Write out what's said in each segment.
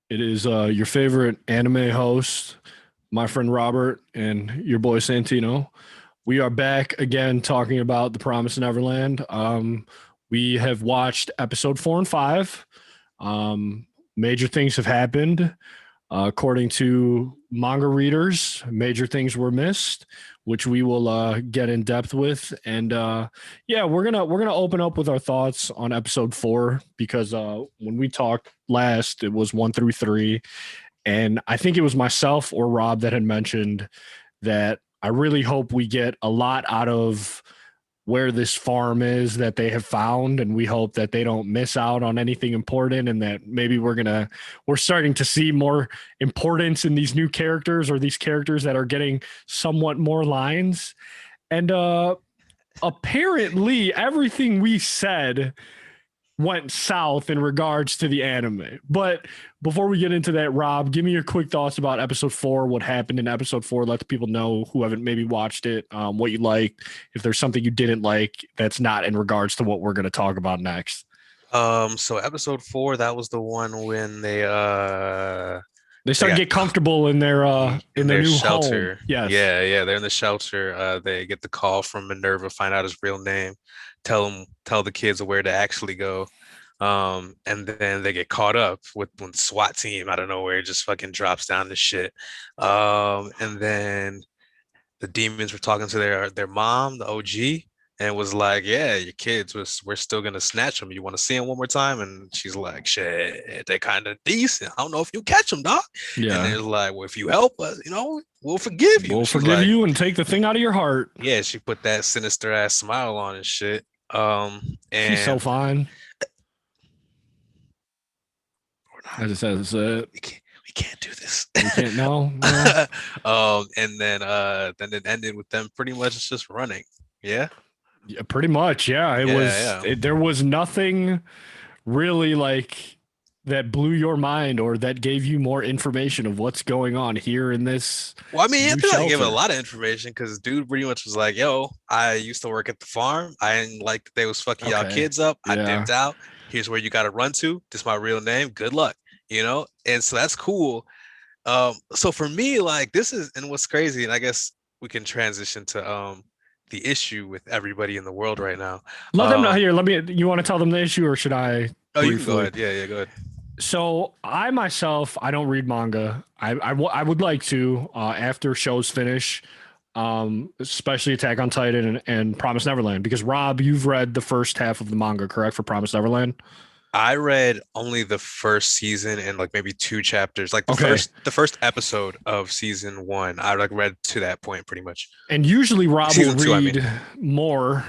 It is your favorite anime host, my friend Robert, and your boy Santino. We are back again talking about The Promised Neverland. We have watched episode 4 and 5. Major things have happened. According to manga readers, major things were missed, which we will get in depth with. And yeah, we're gonna open up with our thoughts on episode 4 because when we talked last, it was 1 through 3, and I think it was myself or Rob that had mentioned that I really hope we get a lot out of where this farm is that they have found, and we hope that they don't miss out on anything important, and that maybe we're starting to see more importance in these new characters, or these characters that are getting somewhat more lines. And apparently everything we said went south in regards to the anime. But before we get into that, Rob, give me your quick thoughts about episode 4, what happened in episode 4. Let the people know who haven't maybe watched it, what you liked, if there's something you didn't like that's not in regards to what we're going to talk about next. So episode 4, that was the one when They they start to got get comfortable in their in their new home. shelter. Yes. Yeah, they're in the shelter. They get the call from Minerva, find out his real name, tell the kids where to actually go. And then they get caught up with when SWAT team out of nowhere just fucking drops down the shit. And then the demons were talking to their mom, the OG, and was like, "Yeah, your kids we're still gonna snatch them. You want to see them one more time?" And she's like, "Shit, they kind of decent. I don't know if you catch them, dog." And Yeah. they're like, "Well, if you help us, we'll forgive you." We'll And she's forgive like, you and take the thing out of your heart. "Yeah." She put that sinister ass smile on and shit. She's so And fine. we're not. As it says, We can't do this. we can't. No, no. And then it ended with them pretty much just running. Yeah, Yeah, pretty much. Yeah, yeah. there was nothing really like that blew your mind or that gave you more information of what's going on here in this Well, I mean, I new feel like I gave it a shelter. lot of information because dude pretty much was like, "Yo, I used to work at the farm. I didn't like that they was fucking y'all Okay. kids up. I Yeah. dipped out. Here's where you got to run to. This is my real name. Good luck." And so that's cool. So for me, like this is and what's crazy, and I guess we can transition to the issue with everybody in the world right now. Let them know Um, here. Let me, you want to tell them the issue, or should I oh, you can go briefly? ahead. Yeah, go ahead. So I myself, I don't read manga. I would like to after shows finish, especially Attack on Titan and Promise Neverland, because Rob, you've read the first half of the manga, correct, for Promise Neverland? I read only the first season and like maybe two chapters, like the Okay. first episode of season one. I like read to that point pretty much. And usually Rob will Season two, I mean. read more,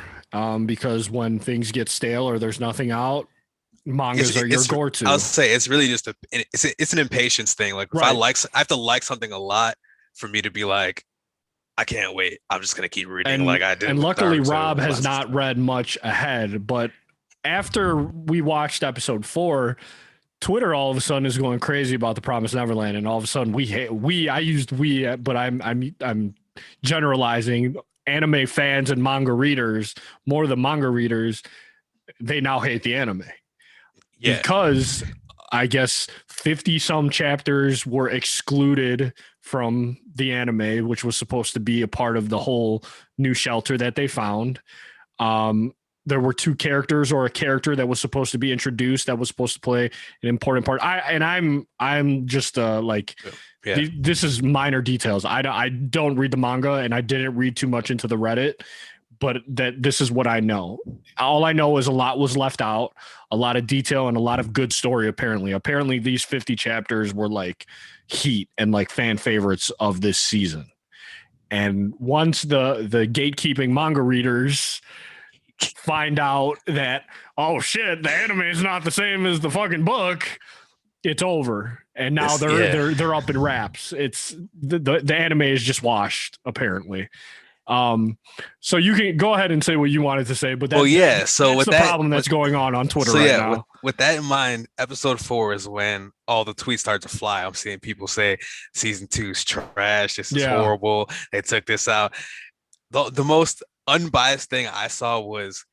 because when things get stale or there's nothing out, It's mangas are your it's I'll go-to. say it's really just it's an impatience thing. Like if Right. I have to like something a lot for me to be like, I can't wait. I'm just gonna keep reading like And I did and with luckily Naruto Rob has last not season. read much ahead, but after we watched episode 4, Twitter all of a sudden is going crazy about the Promised Neverland, and all of a sudden I used we, but I'm generalizing. Anime fans and manga readers, more the manga readers, they now hate the anime Yeah, because I guess 50 some chapters were excluded from the anime, which was supposed to be a part of the whole new shelter that they found. Um, there were two characters, or a character that was supposed to be introduced, that was supposed to play an important part. I'm just like, yeah, this is minor details. I don't read the manga, and I didn't read too much into the Reddit, but that this is what I know. All I know is a lot was left out, a lot of detail, and a lot of good story. Apparently these 50 chapters were like heat and like fan favorites of this season. And once the gatekeeping manga readers find out that, oh shit, the anime is not the same as the fucking book, it's over. And now it's yeah. they're up in wraps. It's the anime is just washed apparently. Um, so you can go ahead and say what you wanted to say, but Well, yeah. So that's with the that, problem with that's going on Twitter so right yeah, now. with that in mind, episode 4 is when all the tweets start to fly. I'm seeing people say season 2 is trash. This is Yeah, horrible. They took this out. The most unbiased thing I saw was,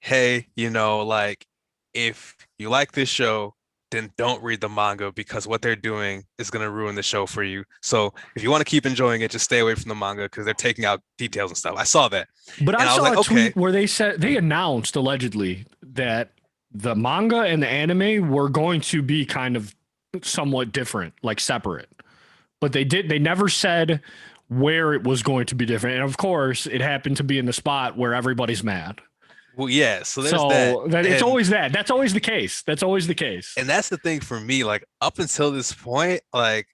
hey, like if you like this show, then don't read the manga because what they're doing is going to ruin the show for you. So if you want to keep enjoying it, just stay away from the manga because they're taking out details and stuff. I saw that. But I And I was saw like, a okay, tweet where they announced allegedly that the manga and the anime were going to be kind of somewhat different, like separate. But they never said where it was going to be different. And of course, it happened to be in the spot where everybody's mad. well, yeah, so there's that. So that it's And always that. That's always the case. That's always the case. and that's the thing for me, like up until this point, like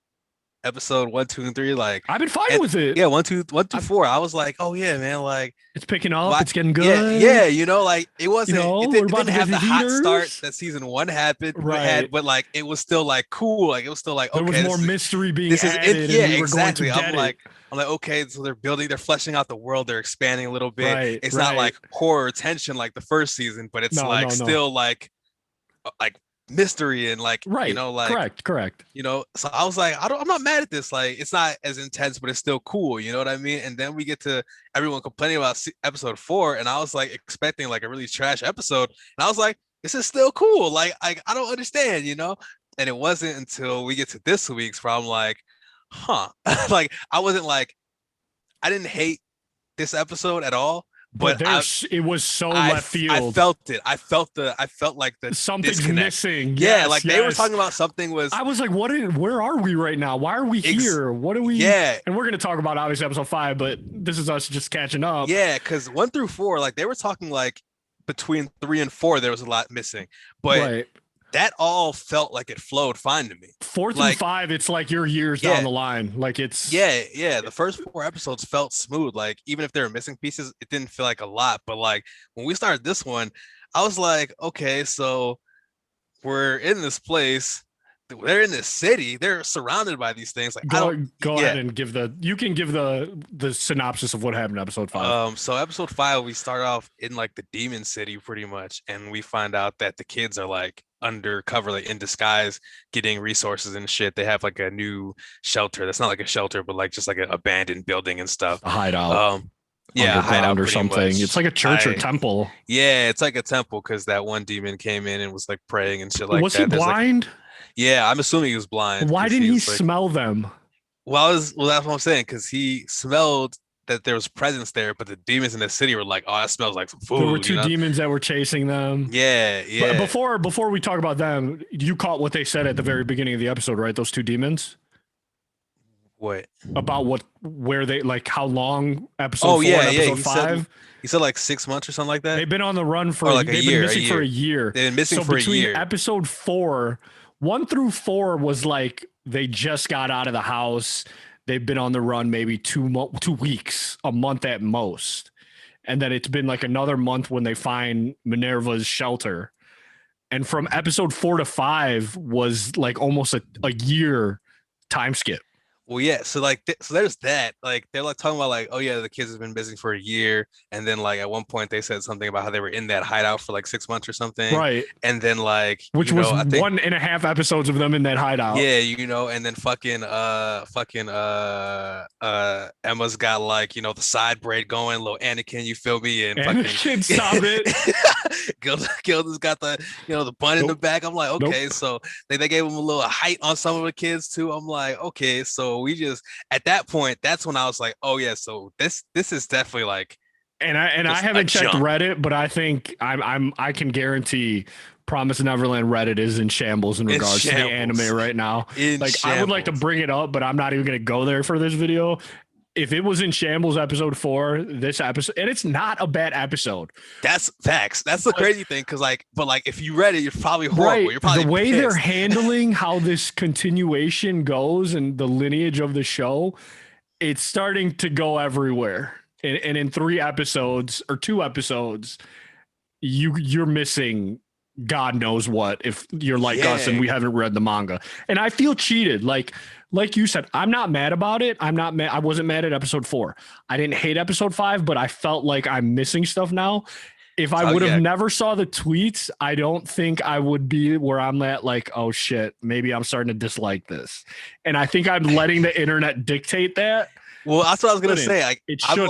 episode one, two, and three, like I've been fine and with it. yeah, one, two, I, four. I was like, oh yeah, man, like it's picking up. why It's getting yeah, good. yeah, like it wasn't We're it about didn't to get have the the hot start heaters. that season one happened Right. but like it was still like cool. Like it was still like, There was okay, more mystery being this is added, yeah, and we were going to exactly. get it. I'm like, okay, so they're fleshing out the world, they're expanding a little bit. Right. It's not Right. like horror tension like the first season, but it's No. like No. No. still like mystery and like Right. like Correct. so I was like, I'm not mad at this. Like, it's not as intense, but it's still cool. You know what I mean? And then we get to everyone complaining about episode 4, and I was like expecting like a really trash episode, and I was like, this is still cool. Like, I don't understand, And it wasn't until we get to this week's where I'm like, huh? Like, I wasn't like, I didn't hate this episode at all. But it was so left field. I felt it. I felt like the something's disconnect. missing. Yeah, Yes, like they were talking about something was. I was like, where are we right now? Why are we here? What are we? Yeah. And we're gonna talk about obviously episode 5, but this is us just catching up. Yeah, because 1 through 4, like they were talking like between 3 and 4, there was a lot missing. But right. that all felt like it flowed fine to me. 4 through 5, it's like you're years down the line. Like it's yeah. The first 4 episodes felt smooth. Like even if there were missing pieces, it didn't feel like a lot. But like when we started this one, I was like, okay, so we're in this place. They're in this city. They're surrounded by these things. Like go ahead and give the synopsis of what happened in episode 5. So episode 5, we start off in like the demon city pretty much, and we find out that the kids are like undercover, like in disguise, getting resources and shit. They have like a new shelter. That's not like a shelter, but like just like an abandoned building and stuff. A hideout. Yeah, hideout or something. much. It's like a church or temple. Yeah, it's like a temple because that one demon came in and was like praying and shit like was that. Was he blind? Like, yeah, I'm assuming he was blind. Why didn't he smell them? Well, that's what I'm saying, because he smelled that there was presence there, but the demons in the city were like, oh, that smells like some food. There were 2 demons that were chasing them. Yeah. But before we talk about them, you caught what they said at the very beginning of the episode, right? Those 2 demons. What? About where they, like, how long episode 4 and episode 5? He said like 6 months or something like that. They've been on the run for like they've been missing for a year. They've been missing for a year. Episode 4, 1 through 4 was like they just got out of the house. They've been on the run maybe 2 weeks, a month at most. And then it's been like another month when they find Minerva's shelter. And from episode 4 to 5 was like almost a year time skip. Well, yeah. So like, so there's that. Like, they're like talking about like, oh yeah, the kids have been missing for a year, and then like at one point they said something about how they were in that hideout for like 6 months or something. Right. And then like, which was I think, 1.5 episodes of them in that hideout. Yeah, and then fucking Emma's got like the side braid going, little Anakin, you feel me? And fucking stop it. Gilda's got the the bun in the back. I'm like, okay, so they gave him a little height on some of the kids too. I'm like, okay, so we just at that point, that's when I was like, oh yeah, so this is definitely like, and I haven't checked Reddit, but I think I can guarantee Promise Neverland Reddit is in shambles in regards to the anime right now. I would like to bring it up, but I'm not even gonna go there for this video. If it was in shambles episode 4, this episode, and it's not a bad episode. That's facts. That's the crazy thing, because but if you read it, you're probably horrible. Right. You're probably the way pissed. They're handling how this continuation goes and the lineage of the show, it's starting to go everywhere. And in 3 episodes or 2 episodes, you're missing God knows what if you're like us and we haven't read the manga. And I feel cheated. Like you said, I'm not mad about it. I'm not mad. I wasn't mad at episode 4. I didn't hate episode 5, but I felt like I'm missing stuff now. If I would have never saw the tweets, I don't think I would be where I'm at. Like, oh shit, maybe I'm starting to dislike this. And I think I'm letting the internet dictate that. Well, that's what I was gonna say. I'm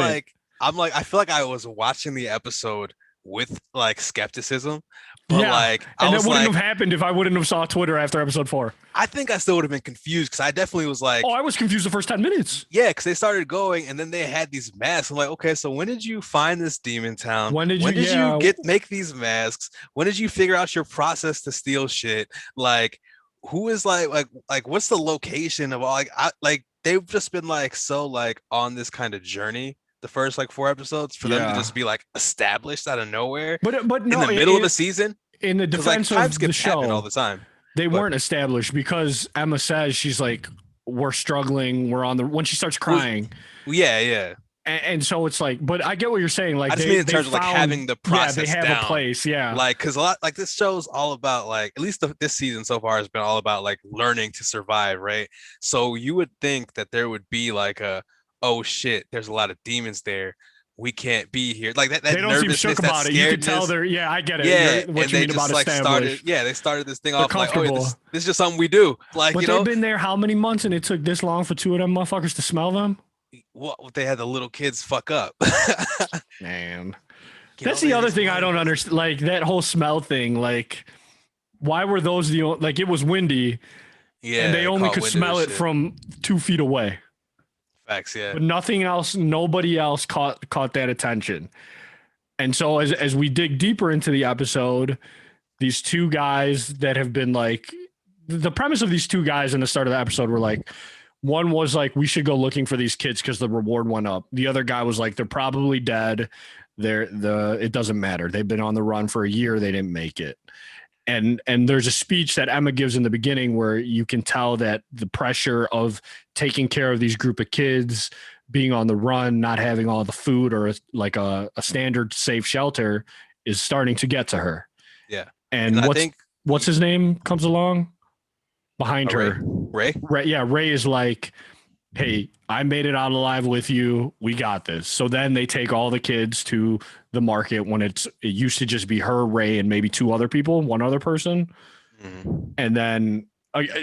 like, I feel like I was watching the episode with like skepticism, but Yeah, like I and that was wouldn't like, have happened if I wouldn't have saw Twitter after episode 4. I think I still would have been confused because I definitely was like, Oh, I was confused the first 10 minutes. yeah, because they started going and then they had these masks. I'm like, okay, so when did you find this demon town? When did you? When did you Yeah, get make these masks? When did you figure out your process to steal shit? Like, who is like what's the location of all like they've just been like so like on this kind of journey the first like 4 episodes for them to yeah. just be like established out of nowhere But in no, the middle of the season in the because like defense time of the skips happen all show, the time. they But weren't established because Emma says she's like, we're struggling. We're on the when she starts well, crying. yeah, yeah. And so it's like, but I get what you're saying. Like I just mean in they terms of like found, having the yeah, they process have down. a place. Yeah. Like, because a lot like this show's all about like at least this season so far has been all about like learning to survive, right? So you would think that there would be like a oh shit, there's a lot of demons there. We can't be here. Like that They don't seem nervousness, shook that about it. You can tell scaredness. they're, yeah, I get it. Yeah, What and you they mean about just like started. established. Yeah, they started this thing They're off like, oh, yeah, comfortable. this is just something we do. Like But you they've know, been there how many months and it took this long for 2 of them motherfuckers to smell them? what they had the little kids fuck up. Man. You That's know, the they other just thing I like- don't understand. Like that whole smell thing. Like, why were those like it was windy Yeah, and they only caught could wind of smell this it shit. from 2 feet away? Facts. Yeah. But nothing else, nobody else caught that attention. And so as we dig deeper into the episode, these 2 guys that have been like the premise of these 2 guys in the start of the episode were like, one was like, we should go looking for these kids because the reward went up. The other guy was like, they're probably dead. It doesn't matter. They've been on the run for a year. They didn't make it. And there's a speech that Emma gives in the beginning where you can tell that the pressure of taking care of these group of kids, being on the run, not having all the food or like a standard safe shelter is starting to get to her. Yeah. And I think what's his name comes along behind her. Ray. Ray is like, hey, I made it out alive with you. We got this. So then they take all the kids to the market when it used to just be her, Ray, and maybe 2 other people, 1 other person. Mhm. And then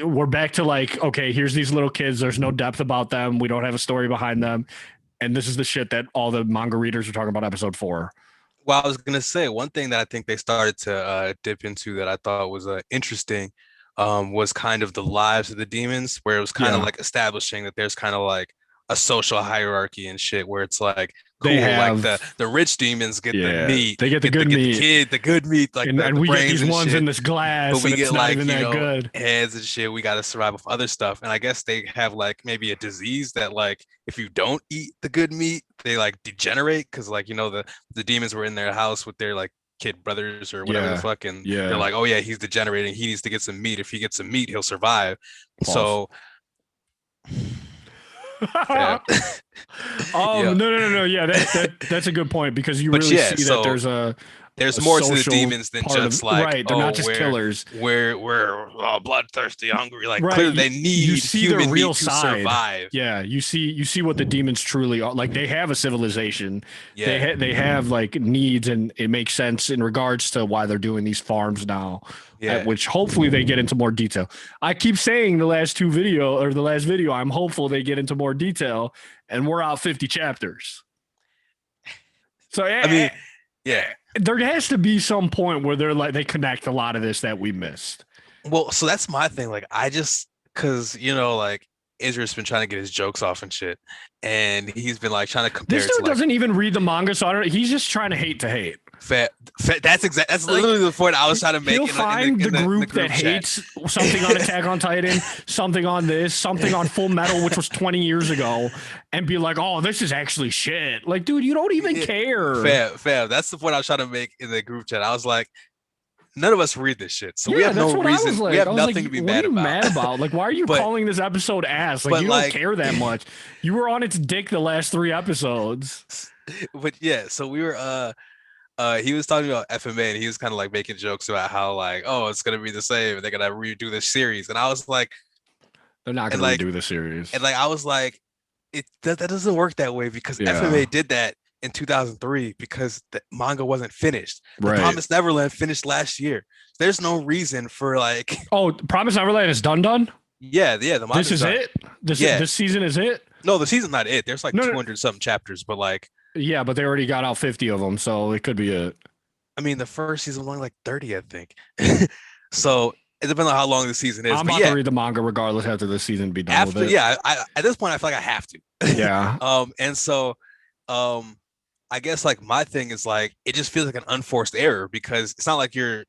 we're back to like, okay, here's these little kids. There's no depth about them. We don't have a story behind them. And this is the shit that all the manga readers are talking about episode 4. Well, I was gonna say one thing that I think they started to dip into that I thought was interesting was kind of the lives of the demons, where it was kind of Yeah. like establishing that there's kind of like a social hierarchy and shit, where it's like They cool, have- like the rich demons get the Yeah, meat, they get the good meat. the good meat, like And the we get brains these and ones shit. in this glass, But we and it's get not like even that good. heads and shit. We got to survive with other stuff, and I guess they have like maybe a disease that like if you don't eat the good meat, they like degenerate because like the demons were in their house with their like kid brothers or whatever Yeah, the fuck, and yeah. they're like, oh yeah, he's degenerating. He needs to get some meat. If he gets some meat, he'll survive. Pause. So. Yeah. Yeah. No. Yeah, that's a good point because you But really yeah, see so that there's a more to the social demons than part of- just like right. They're oh, not just we're, killers. We're bloodthirsty, hungry. Like Right, clearly they you need see their human real meat to side. survive. Yeah, you see what the demons truly are. Like they have a civilization. Yeah. They have like needs, and it makes sense in regards to why they're doing these farms now. Yeah. Which hopefully they get into more detail. I keep saying the last video, I'm hopeful they get into more detail, and we're out 50 chapters. So I mean, yeah. there has to be some point where they connect a lot of this that we missed. Well, so that's my thing. Like, I just because like Israel's been trying to get his jokes off and shit, and he's been like trying to compare. This it to, dude like, doesn't even read the manga, so I don't. He's just trying to hate to hate. That's literally the point I was trying to make. He'll find the group that chat. hates something on Attack on Titan, something on this, something on Full Metal, which was 20 years ago, and be like, "Oh, this is actually shit." Like, dude, you don't even care. Fam. That's the point I was trying to make in the group chat. I was like, none of us read this shit, so Yeah, we have that's no what I reason. was like. We have I was nothing like, to be what mad are you about. mad about? Like, why are you But- calling this episode ass? Like, but, you don't like- care that much. You were on its dick the last 3 episodes. But yeah, so we were he was talking about FMA and he was kind of like making jokes about how like, oh, it's gonna be the same and they're gonna redo this series. And I was like, They're not And, going like- to do the series. and like I was like, that doesn't work that way because Yeah. FMA did that in 2003 because the manga wasn't finished. The Right. Promised Neverland finished last year. There's no reason for like, Oh, Promise Neverland is done. yeah, the manga. This is it. Yeah. This season is it. No, the season's not it. There's like No, no. 200 something chapters, but like, Yeah, but they already got out 50 of them, so it could be it. I mean, the first season was only like 30, I think. So it depends on how long the season is. I'm But about to yeah, read the manga regardless after this season be done with after it. yeah, I at this point I feel like I have to. Yeah. And so um I guess like my thing is like it just feels like an unforced error because it's not like you're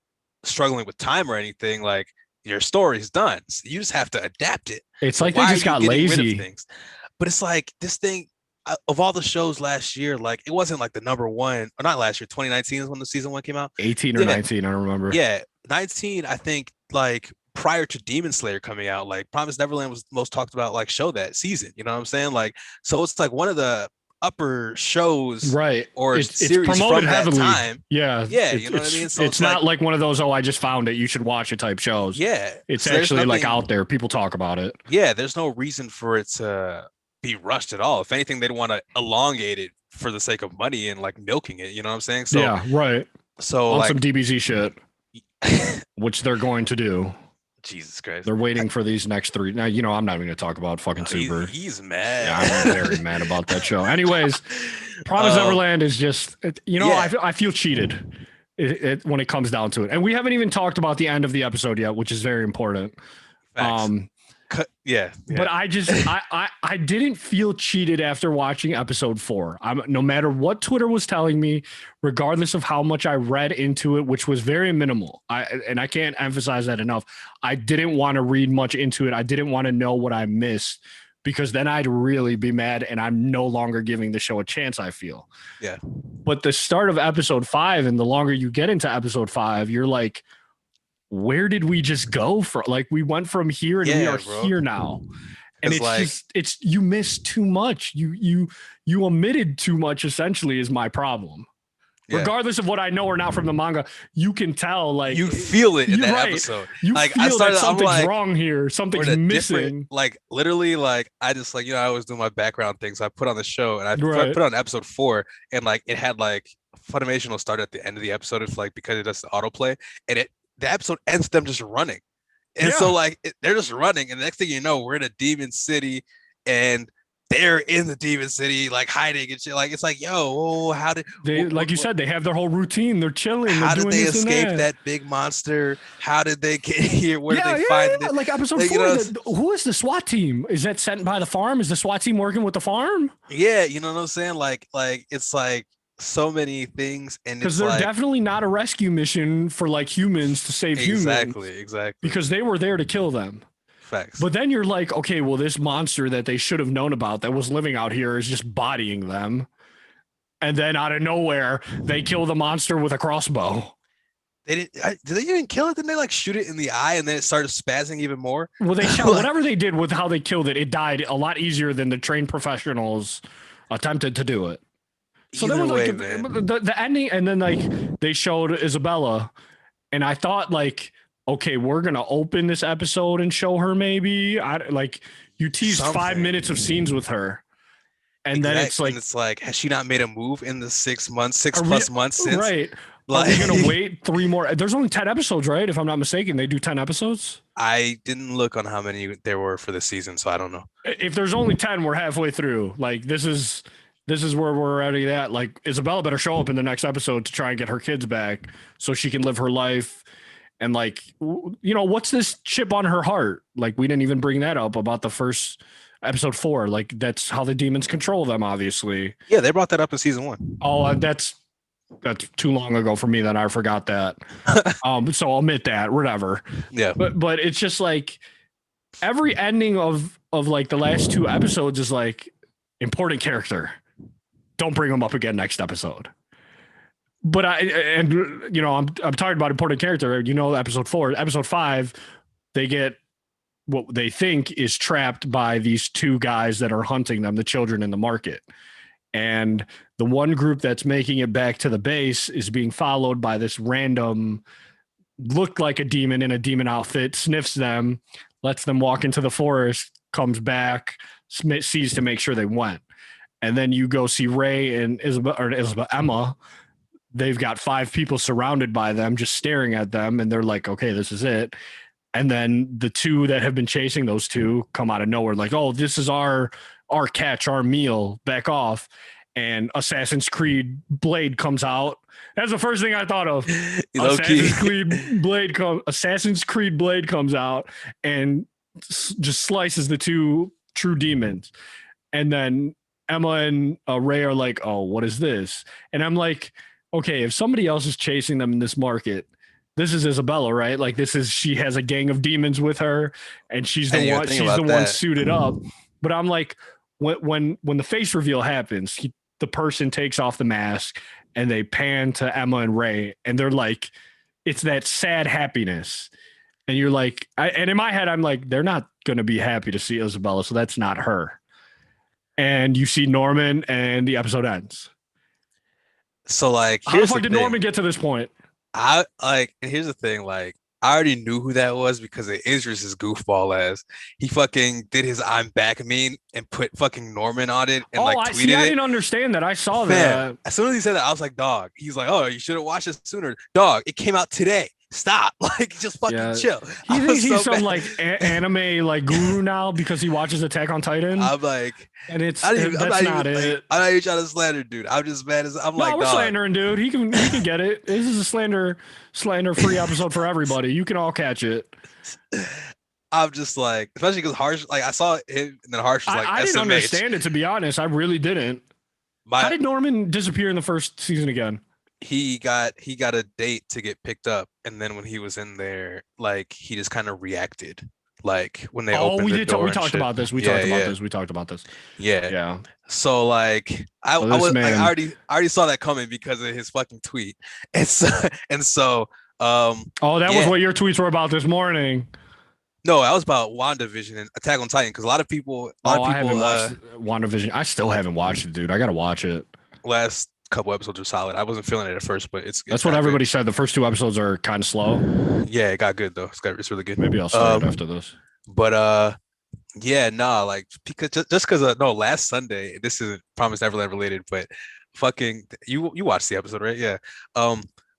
struggling with time or anything. Like your story's done. So you just have to adapt it. It's So like they why are just you got getting rid of lazy. things? But it's like this thing of all the shows last year, like it wasn't like the number one, or not last year, 2019 is when the season one came out. 18 or Yeah, 19, I don't remember. yeah. 19, I think like prior to Demon Slayer coming out, like Promise Neverland was the most talked about like show that season. You know what I'm saying? Like, so it's like one of the upper shows Right. or It's series promoted from that heavily. time. Yeah. Yeah, It's you know what I it's mean? So it's it's like, not like one of those, oh, I just found it, you should watch it type shows. yeah. It's So there's actually like nothing, out there. People talk about it. yeah, there's no reason for it to be rushed at all. If anything, they'd want to elongate it for the sake of money and like milking it. You know what I'm saying? So, Yeah, right. so On some like, DBZ shit, which they're going to do. Jesus Christ. They're waiting for these next three. Now, I'm not even going to talk about fucking Super. He's Yeah, I'm mad. very mad about that show. Anyways, Promise Um, Neverland is just, yeah, I feel cheated when it comes down to it. And we haven't even talked about the end of the episode yet, which is very important. facts. Um, Yeah, But yeah, I didn't feel cheated after watching episode 4. No matter what Twitter was telling me, regardless of how much I read into it, which was very minimal. I can't emphasize that enough. I didn't want to read much into it. I didn't want to know what I missed because then I'd really be mad and I'm no longer giving the show a chance, I feel. yeah, But the start of episode 5 and the longer you get into episode 5, you're like, where did we just go from? Like we went from here and we yeah, are bro. here now. And It's it's like, just you missed too much. You omitted too much essentially is my problem. yeah, Regardless of what I know or not from the manga, you can tell like you feel it in you're that right. episode. You Like I feel that started, I'm something's like, wrong here. we're Something's in a different, missing. like literally, like I just like I always do my background things. I put on the show and I Right. put on episode 4 and like it had like Funimation will start at the end of the episode if like because it does the autoplay and the episode ends with them just running. And so Yeah. like they're just running, and the next thing you know, we're in a demon city, and they're in the demon city, like hiding and shit. Like it's like, yo, how did They like you said, they have their whole routine. They're chilling. They're how did doing they this and escape that. that big monster? How did they get here? Where did Yeah, they yeah, find yeah. it? Like episode Like, 4, who is the SWAT team? Is that sent by the farm? Is the SWAT team working with the farm? yeah, you know what I'm saying? Like it's like so many things, and Because it's they're like definitely not a rescue mission for like humans to save humans exactly because they were there to kill them. facts. But then you're like, okay, well, this monster that they should have known about that was living out here is just bodying them. And then out of nowhere, they kill the monster with a crossbow. They did they even kill it? Didn't they like shoot it in the eye and then it started spazzing even more? Well, they shot whatever they did with how they killed it. It died a lot easier than the trained professionals attempted to do it. So there Either was way, like man. the ending, and then like they showed Isabella, and I thought like, okay, we're gonna open this episode and show her maybe. I like you teased 5 minutes of scenes with her, and then it's Exactly. And like, it's like, has she not made a move in the 6 months, six are we plus months since? right? Are Like, we gonna wait 3 more? There's only 10 episodes, right? If I'm not mistaken, they do 10 episodes. I didn't look on how many there were for the season, so I don't know. If there's only 10, we're halfway through. Like this is where we're already at. Like Isabella better show up in the next episode to try and get her kids back so she can live her life. And like, what's this chip on her heart? Like, we didn't even bring that up about the first episode 4. Like, that's how the demons control them, obviously. Yeah, they brought that up in season 1. Oh, that's too long ago for me that I forgot that. So I'll admit that, whatever. Yeah. But it's just like every ending of like the last 2 episodes is like important character. Don't bring them up again next episode. But I'm talking about important character. Episode 4, episode 5, they get what they think is trapped by these 2 guys that are hunting them, the children in the market. And the one group that's making it back to the base is being followed by this random, looked like a demon in a demon outfit, sniffs them, lets them walk into the forest, comes back, sees to make sure they went. And then you go see Ray and Emma. They've got 5 people surrounded by them, just staring at them. And they're like, okay, this is it. And then the 2 that have been chasing those 2 come out of nowhere like, oh, this is our catch, our meal, back off. and Assassin's Creed Blade comes out. That's the first thing I thought of. Assassin's Creed Blade comes out and just slices the two true demons. And then Emma and Ray are like, "Oh, what is this?" And I'm like, "Okay, if somebody else is chasing them in this market, this is Isabella, right? Like she has a gang of demons with her, and she's the one suited up." But I'm like, when the face reveal happens, the person takes off the mask and they pan to Emma and Ray, and they're like, it's that sad happiness. And you're like, and in my head, I'm like, they're not going to be happy to see Isabella, so that's not her. And you see Norman, and the episode ends. So like, how the fuck did Norman get to this point? And here's the thing, like, I already knew who that was because of Idris's goofball ass. He fucking did his "I'm back" meme and put fucking Norman on it and tweeted it. I didn't understand that. I saw that. As soon as he said that, I was like, dog. He's like, oh, you should have watched it sooner. Dog, it came out today. Stop. Like, just fucking chill. He thinks he's some like anime like guru now because he watches Attack on Titan. I'm like, and that's not it. I'm not even trying to slander, dude. I'm just mad as I'm like, we're slandering, dude. He can get it. This is a slander free episode for everybody. You can all catch it. I'm just like, especially because Harsh, like I saw him and then Harsh was like, I didn't understand it, to be honest. I really didn't. How did Norman disappear in the first season again? He got a date to get picked up, and then when he was in there, like he just kind of reacted, like when they opened the door. We talked about this. We talked about this. Yeah. So like I already saw that coming because of his fucking tweet, and so that was what your tweets were about this morning. No, that was about WandaVision and Attack on Titan because a lot of people. I haven't watched WandaVision. I still haven't watched it, dude. I gotta watch it. Last couple episodes were solid. I wasn't feeling it at first, but that's what everybody said. The first two episodes are kind of slow. Yeah, it got good though. It's really good. Maybe I'll start after this. But like because last Sunday, this isn't Promised Neverland related, but fucking you watched the episode, right? Yeah.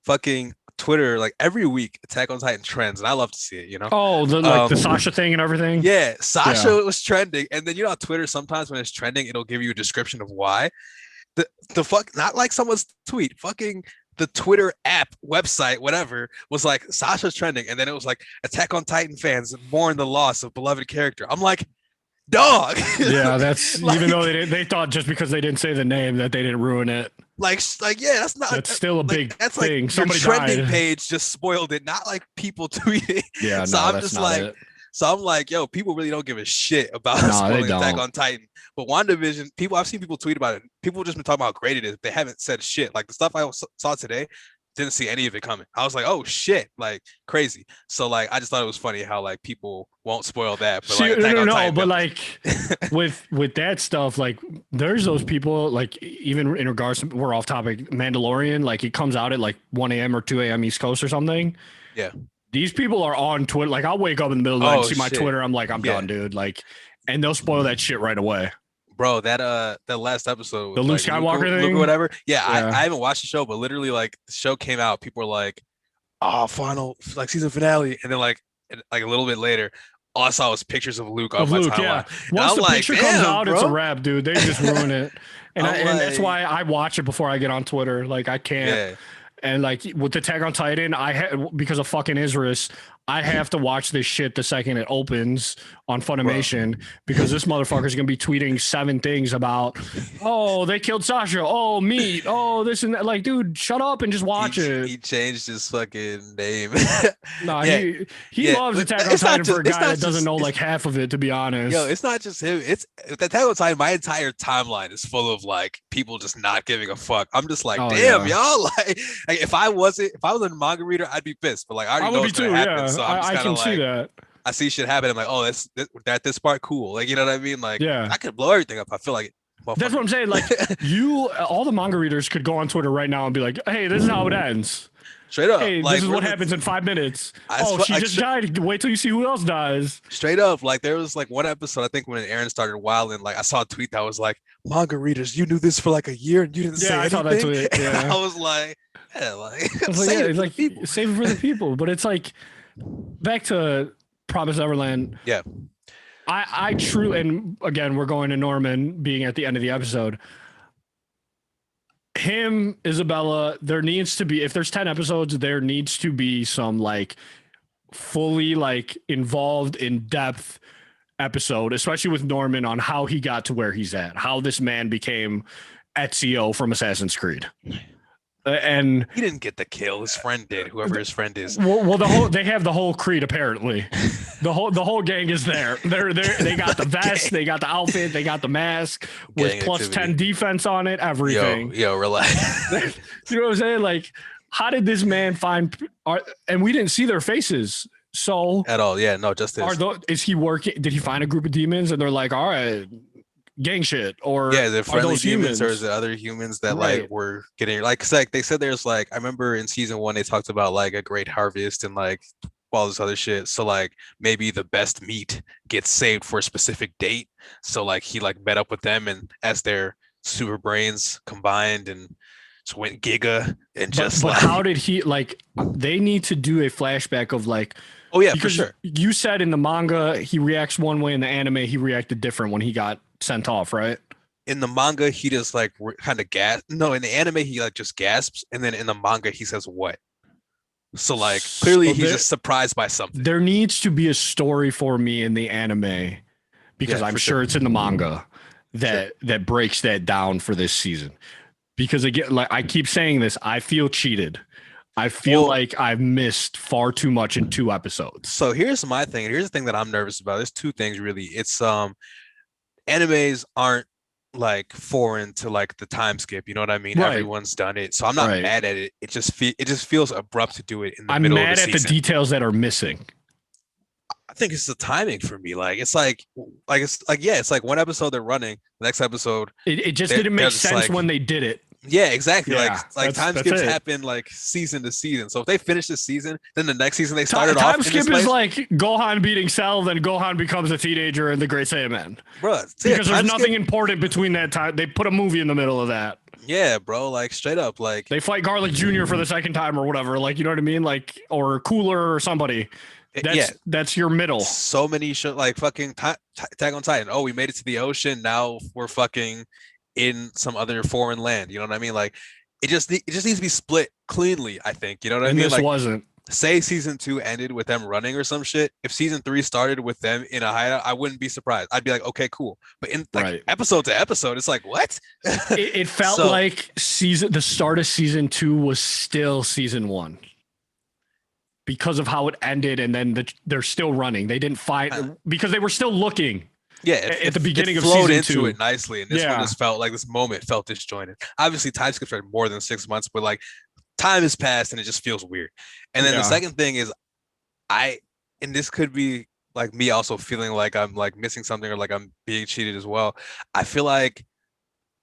Fucking Twitter, like every week, Attack on Titan trends, and I love to see it, you know? Oh, the Sasha thing and everything? Yeah, Sasha was trending, and then you know on Twitter, sometimes when it's trending, it'll give you a description of why. The fuck, not like someone's tweet, fucking the Twitter app, website, whatever, was like Sasha's trending, and then it was like Attack on Titan fans mourn the loss of beloved character. I'm like, dog. Yeah, that's like, even though they thought just because they didn't say the name that they didn't ruin it. Like yeah, that's still a big thing. Like somebody your trending died. Page just spoiled it, not like people tweeting. Yeah, so no, I'm that's just not like it. So I'm like, yo, people really don't give a shit about spoiling Attack on Titan. But WandaVision, I've seen people tweet about it. People just been talking about how great it is. They haven't said shit. Like the stuff I saw today, didn't see any of it coming. I was like, oh shit, like crazy. So like, I just thought it was funny how like people won't spoil that. But like, but like with that stuff, like there's those people like even in regards to, we're off topic, Mandalorian, like it comes out at like 1 a.m. or 2 a.m. East Coast or something. Yeah. These people are on Twitter. Like I'll wake up in the middle of the night and see my Twitter. I'm like, I'm done, dude. Like, and they'll spoil that shit right away. Bro, that last episode, the Luke Skywalker thing, or whatever. Yeah, I haven't watched the show, but literally, like the show came out, people were like, "Oh, final like season finale," and then like a little bit later, all I saw was pictures of Luke on my timeline. Yeah. Once the picture comes out, bro, it's a wrap, dude. They just ruin it, and that's why I watch it before I get on Twitter. Like I can't. Yeah. And like with the Attack on Titan, because of fucking Idris, I have to watch this shit the second it opens on Funimation because this motherfucker's gonna be tweeting 7 things about, oh, they killed Sasha, oh, meat, oh, this and that. Like, dude, shut up and just watch it. He changed his fucking name. Nah, he loves Attack on Titan for a guy that doesn't know like half of it, to be honest. It's not just him. It's Attack on Titan. My entire timeline is full of like people just not giving a fuck. I'm just like, damn, y'all. Like if I was a manga reader, I'd be pissed. But like I already know what's gonna happen. So I'm just I can see that. I see shit happen. I'm like, oh, this part cool. Like, you know what I mean? Like, I could blow everything up. I feel like that's what I'm saying. Like, all the manga readers could go on Twitter right now and be like, hey, this is how it ends. Straight up. Hey, like, this is what happens in 5 minutes. She just died. Wait till you see who else dies. Straight up. Like, there was like one episode, I think when Aaron started wilding, like I saw a tweet that was like, manga readers, you knew this for like a year and you didn't say anything. I saw that tweet. Yeah. I was like, save it for the people. But it's like, back to Promised Neverland. Yeah. I truly, and again, we're going to Norman being at the end of the episode. him, Isabella, there needs to be, if there's 10 episodes, there needs to be some like fully like involved in depth episode, especially with Norman on how he got to where he's at, how this man became Ezio from Assassin's Creed. And He didn't get the kill. His friend did. Whoever his friend is. well, they have the whole Creed apparently. The whole gang is there. They got the vest, they got the outfit, they got the mask with Gang plus activity. 10 defense on it, everything. Yo, relax. You know what I'm saying? Like, how did this man find? And we didn't see their faces. So At all. Yeah, no, just this. is he working? Did he find a group of demons and they're like, all right, gang shit? Or Yeah, the are friendly those demons humans? or is it other humans that like Right. were getting like, 'cause, like they said there's like I remember in season 1 they talked about like a great harvest and like all this other shit. So like maybe the best meat gets saved for a specific date. So like he like met up with them and as their super brains combined and just went giga and just But like how did he like? They need to do a flashback of like, oh yeah, for because sure. you said in the manga he reacts one way, in the anime he reacted different when he got sent off, right? In the manga, he just like kind of gas. No, in the anime, he like just gasps, and then in the manga, he says what? So like clearly So he's just surprised by something. there needs to be a story for me in the anime, because Yeah, I'm for sure sure. it's in the manga that breaks that down for this season. Because again, like I keep saying this, I feel cheated. I feel Well, like I've missed far too much in 2 episodes. so here's my thing. And here's the thing that I'm nervous about. There's two things really. It's animes aren't like foreign to like the time skip. You know what I mean? Right. Everyone's done it, so I'm not Right. mad at it. It just feels abrupt to do it in the I'm middle of mad the at the season. details that are missing. I think it's the timing for me. Like it's like yeah, it's like one episode they're running, the next episode It just they're didn't make just sense like when they did it. yeah, exactly. Yeah, Like time that's skips it. happen like season to season. So if they finish this season, then the next season they started off Time in this skip place, is like Gohan beating Cell, then Gohan becomes a teenager in the Great Saiyaman. bro. Because there's nothing important between that time. They put a movie in the middle of that. Yeah, bro. Like straight up, like They fight Garlic Jr. for the second time or whatever. Like, you know what I mean? Like, or Cooler or somebody. yeah, That's your middle. so many show like fucking Attack on Titan. Oh, we made it to the ocean. Now we're fucking in some other foreign land. You know what I mean? Like it just needs to be split cleanly. I think. You know what I And mean? this Like wasn't. say season 2 ended with them running or some shit. If season 3 started with them in a hideout, I wouldn't be surprised. I'd be like, okay, cool. But in like Right. episode to episode, it's like what? It felt So- like the start of season 2 was still season 1. Because of how it ended, and then they're still running. They didn't find because they were still looking. Yeah, At the beginning it of flowed season into 2. it nicely, and this one Yeah. just felt like this moment felt disjointed. Obviously, time skips are more than 6 months, but like time has passed and it just feels weird. And then the Yeah. second thing is, and this could be like me also feeling like I'm like missing something or like I'm being cheated as well. I feel like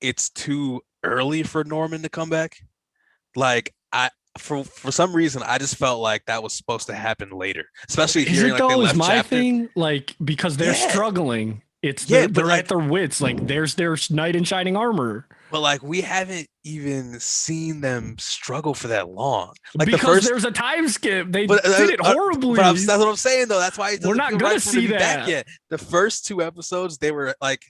it's too early for Norman to come back. Like for some reason I just felt like that was supposed to happen later, especially Is hearing it like the though? Is left my chapter. thing like because they're Yeah. struggling? It's Yeah, they're, but they're like- at their wits. Like there's their knight in shining armor. But like we haven't even seen them struggle for that long. Like Because the first, there's a time skip. They but did it horribly. But that's what I'm saying though. That's why it We're doesn't not feel gonna right for them to see be back that. yet. The first 2 episodes, they were like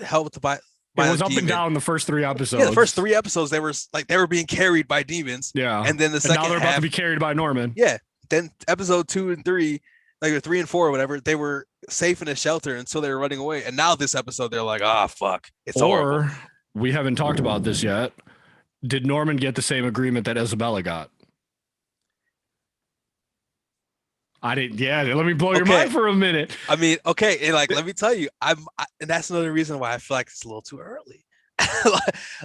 held with the by it was the up and demon. down the first 3 episodes. Yeah, the first 3 episodes they were being carried by demons. Yeah. And then the And second now they're about half, to be carried by Norman. yeah. Then episode 2 and 3, like or 3 and 4 or whatever, they were safe in a shelter until they were running away. And now this episode, they're like, ah, fuck, it's horrible. Or we haven't talked about this yet. Did Norman get the same agreement that Isabella got? I didn't. Yeah, let me blow your Okay. mind for a minute. I mean, okay, and like let me tell you, and that's another reason why I feel like it's a little too early.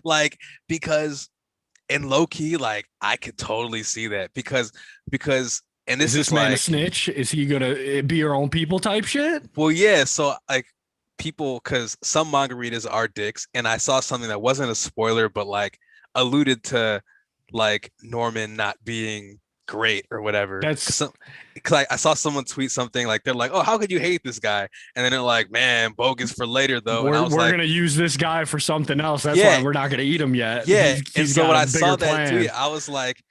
Like because in low key, like I could totally see that because and this Is this is man a like snitch? Is he gonna be your own people type shit? well, yeah, so like people because some manga readers are dicks, and I saw something that wasn't a spoiler, but like alluded to like Norman not being great or whatever. That's Because I saw someone tweet something like they're like, "Oh, how could you hate this guy?" And then they're like, "Man, bogus for later though." And I we're was like, gonna use this guy for something else. That's Yeah. why we're not gonna eat him yet. "Yeah." He's And so got when a I saw bigger that plan. tweet, I was like,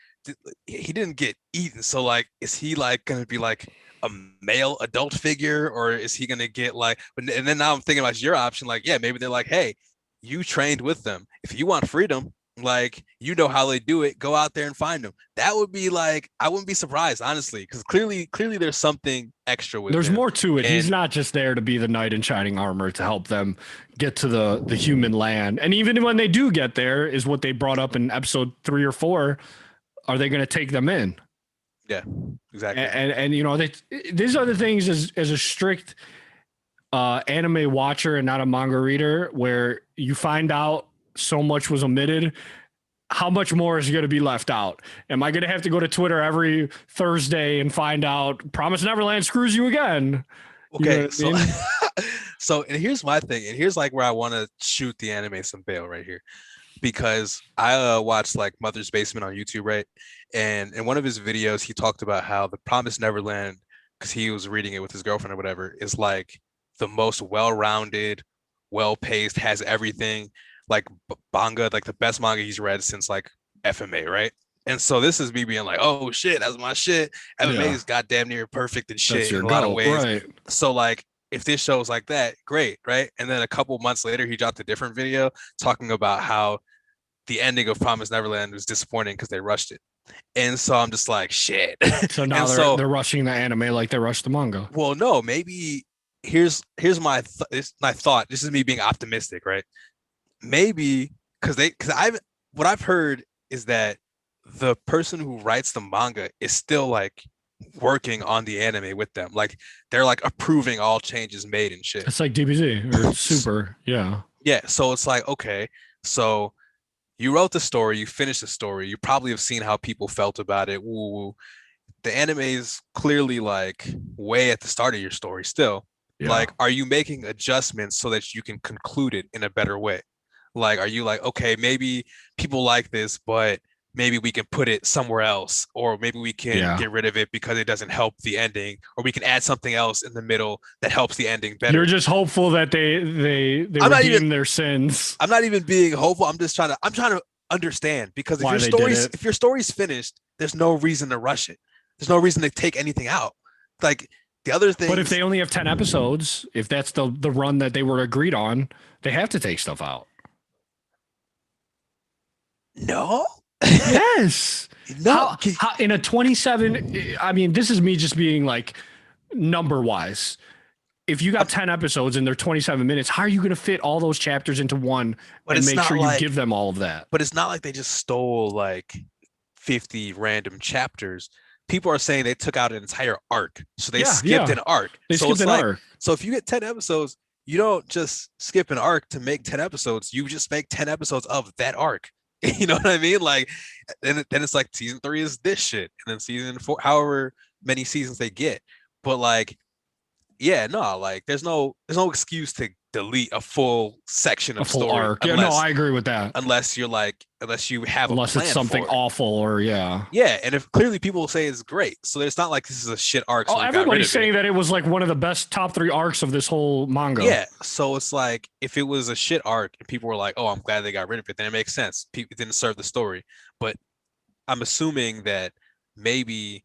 "He didn't get eaten." So like, is he like gonna be like a male adult figure, or is he gonna get like? And then now I'm thinking about your option. Like, yeah, maybe they're like, "Hey, you trained with them. If you want freedom, Like, you know how they do it. Go out there and find them. That would be like, I wouldn't be surprised, honestly, because clearly there's something extra with There's him. more to it. He's And not just there to be the knight in shining armor to help them get to the human land. And even when they do get there, is what they brought up in episode 3 or 4. Are they going to take them in? yeah, exactly. And you know, these are the things as a strict anime watcher and not a manga reader, where you find out so much was omitted. How much more is going to be left out? Am I going to have to go to Twitter every Thursday and find out Promise Neverland screws you again? Okay, You know what I mean? so and here's my thing, and here's like where I want to shoot the anime some bail right here, because I watched like Mother's Basement on YouTube, right? And in one of his videos, he talked about how the Promised Neverland, because he was reading it with his girlfriend or whatever, is like the most well-rounded, well-paced, has everything, like manga, like the best manga he's read since like FMA, right? And so this is me being like, oh shit, that's my shit. MMA Yeah, is goddamn near perfect and that's shit your in a lot of goal, ways. right? So like if this show's like that, great, right? And then a couple months later, he dropped a different video talking about how the ending of Promise Neverland was disappointing because they rushed it. And so I'm just like, shit. So now And so, they're rushing the anime like they rushed the manga. well, no, maybe here's my thought. This is me being optimistic, right? Maybe because I've what I've heard is that the person who writes the manga is still like working on the anime with them. Like they're like approving all changes made and shit. It's like DBZ or Super, yeah. Yeah, so it's like, okay, so you wrote the story, you finished the story, you probably have seen how people felt about it. Woo, woo. The anime is clearly like way at the start of your story still. Yeah. Like, are you making adjustments so that you can conclude it in a better way? Like, are you like, okay, maybe people like this, but maybe we can put it somewhere else, or maybe we can Yeah. get rid of it because it doesn't help the ending, or we can add something else in the middle that helps the ending better. You're just hopeful that they I'm not even redeem their sins. I'm not even being hopeful. I'm trying to understand, because Why they did it. if your story's finished, there's no reason to rush it. There's no reason to take anything out. Like the other thing. But if they only have 10 episodes, if that's the run that they were agreed on, they have to take stuff out. No. Yes. No. How in a 27, I mean, this is me just being like number wise. If you got 10 episodes and they're 27 minutes, how are you going to fit all those chapters into one But and it's make not sure you like- give them all of that? But it's not like they just stole like 50 random chapters. People are saying they took out an entire arc. So they skipped an arc. They so skipped it's an like, arc. so if you get 10 episodes, you don't just skip an arc to make 10 episodes. You just make 10 episodes of that arc. You know what I mean? Like, then it's like season 3 is this shit, and then season 4, however many seasons they get. But like, yeah, no, like there's no excuse to delete a full section A of full story arc. Yeah, no, I agree with that. unless you have Unless a it's plan something for it. awful or yeah. Yeah, and if clearly people say it's great, so it's not like this is a shit arc. So Oh, we got rid everybody's of saying it. that it was like one of the best top 3 arcs of this whole manga. Yeah, so it's like if it was a shit arc and people were like, "Oh, I'm glad they got rid of it," then it makes sense. People didn't serve the story, but I'm assuming that maybe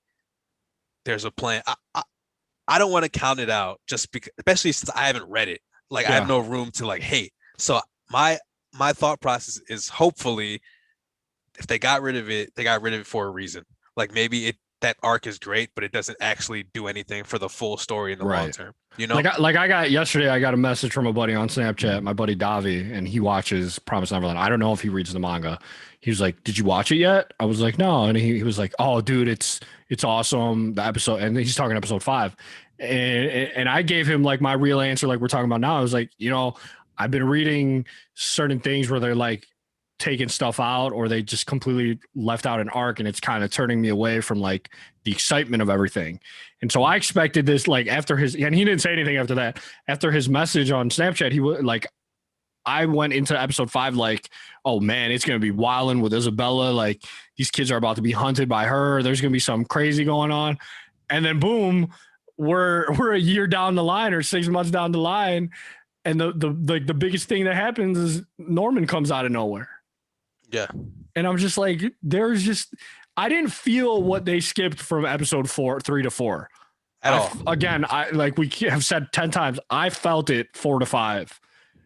there's a plan. I don't want to count it out just because, especially since I haven't read it. Like I have Yeah. no room to like hate. So my thought process is hopefully if they got rid of it, they got rid of it for a reason. Like maybe that arc is great, but it doesn't actually do anything for the full story in the long Right. term. You know? Like I got yesterday, I got a message from a buddy on Snapchat, my buddy Davi, and he watches Promise Neverland. I don't know if he reads the manga. He was like, "Did you watch it yet?" I was like, "No," and he was like, "Oh, dude, it's awesome." The episode, and he's talking episode 5, and I gave him like my real answer, like we're talking about now. I was like, I've been reading certain things where they're like taking stuff out or they just completely left out an arc, and it's kind of turning me away from like the excitement of everything. And so I expected this, like after his, and he didn't say anything after that. After his message on Snapchat, he would like, I went into episode 5 like, oh man, it's gonna be wilding with Isabella. Like these kids are about to be hunted by her. There's gonna be some crazy going on, and then boom, we're a year down the line or 6 months down the line, and the biggest thing that happens is Norman comes out of nowhere. Yeah. And I'm just like, I didn't feel what they skipped from episode 3 to 4 At all. Again, I like we have said 10 times, I felt it 4 to 5.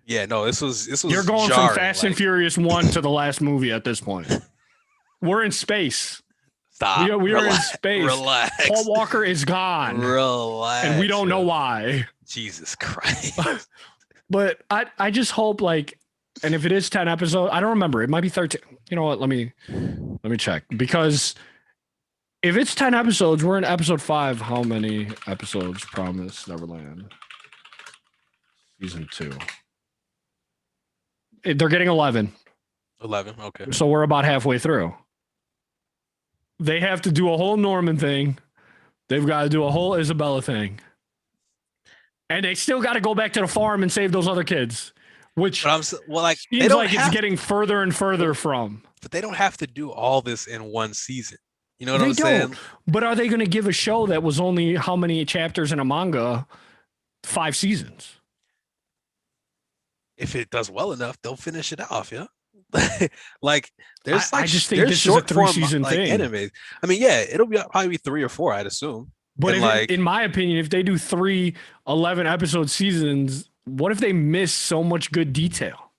Yeah, no, this was You're going jarring, from Fast and like, Furious 1 to the last movie at this point. We're in space. Stop. We are in Relax, space. Relax. Paul Walker is gone. Relax. And we don't know yo. why. Jesus Christ. But I just hope, like, and if it is 10 episodes, I don't remember. It might be 13. You know what? Let me check. Because if it's 10 episodes, we're in episode 5. How many episodes Promise Neverland? Season 2. They're getting 11. 11. Okay. So we're about halfway through. They have to do a whole Norman thing. They've got to do a whole Isabella thing. And they still got to go back to the farm and save those other kids, which like they seems don't like it's getting further and further from. But they don't have to do all this in one season. You know what They I'm saying? don't. But are they going to give a show that was only how many chapters in a manga? 5 seasons. If it does well enough, they'll finish it off. Yeah. Like there's like I just think there's this is a short form 3-season like thing. anime. I mean, yeah, it'll probably be 3 or 4, I'd assume. But And, if like, in my opinion, if they do 3 11-episode seasons, what if they miss so much good detail?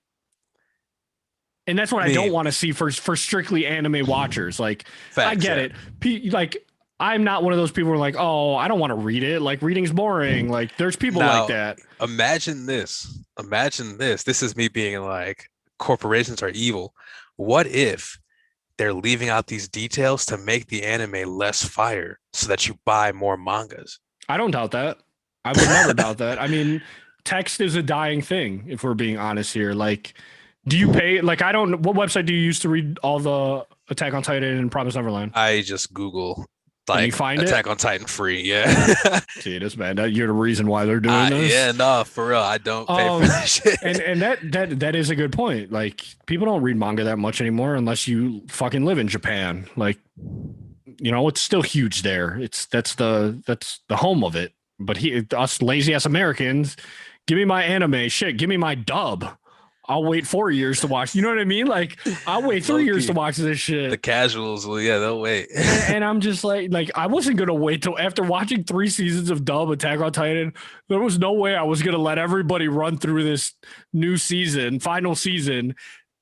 And that's what I don't want to see for strictly anime watchers. Like, facts, I get it. Like, I'm not one of those people who are like, oh, I don't want to read it. Like, reading's boring. Like, there's people Now, like that. Imagine this. Imagine this. This is me being like, corporations are evil. What if they're leaving out these details to make the anime less fire so that you buy more mangas? I don't doubt that. I would never doubt that. I mean, text is a dying thing, if we're being honest here. Like, do you pay? Like, I don't. What website do you use to read all the Attack on Titan and Promise Neverland? I just Google Can you like find Attack it? on Titan free. Yeah. See this, man. You're the reason why they're doing this. Yeah, no, for real. I don't pay for that shit. And that is a good point. Like, people don't read manga that much anymore unless you fucking live in Japan. Like, you know, it's still huge there. That's the home of it. But us lazy ass Americans, give me my anime shit. Give me my dub. I'll wait 4 years to watch. You know what I mean? Like, I'll wait 3 years to watch this shit. The casuals, well, yeah, they'll wait. And I'm just like I wasn't gonna wait till after watching 3 seasons of dub Attack on Titan. There was no way I was gonna let everybody run through this new season, final season,